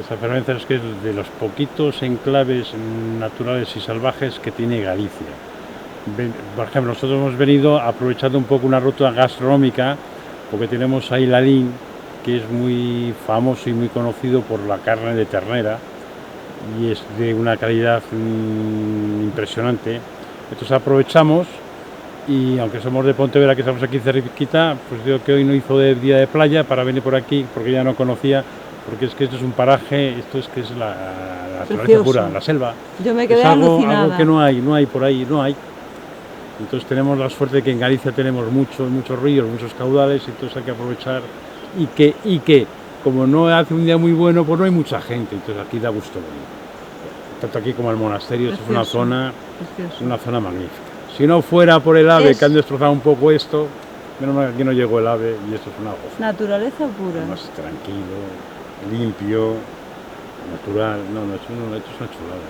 San Fernández es que es de los poquitos enclaves naturales y salvajes que tiene Galicia. Por ejemplo, nosotros hemos venido aprovechando un poco una ruta gastronómica, porque tenemos ahí Lalín, que es muy famoso y muy conocido por la carne de ternera, y es de una calidad impresionante. Entonces aprovechamos, y aunque somos de Pontevedra, que estamos aquí cerquita, pues digo que hoy no hizo de día de playa para venir por aquí, porque ya no conocía, porque es que esto es un paraje, esto es que es la naturaleza pura, la selva. Yo me quedé es algo alucinada. que no hay por ahí, no hay. Entonces tenemos la suerte de que en Galicia tenemos muchos ríos, muchos caudales, y entonces hay que aprovechar y que como no hace un día muy bueno, pues no hay mucha gente, entonces aquí da gusto venir. Tanto aquí como el monasterio, es una zona magnífica. Si no fuera por el ave, que han destrozado un poco esto, menos mal que aquí no llegó el ave y esto es una goza. Naturaleza pura. Más tranquilo, limpio, natural, esto es una chulada.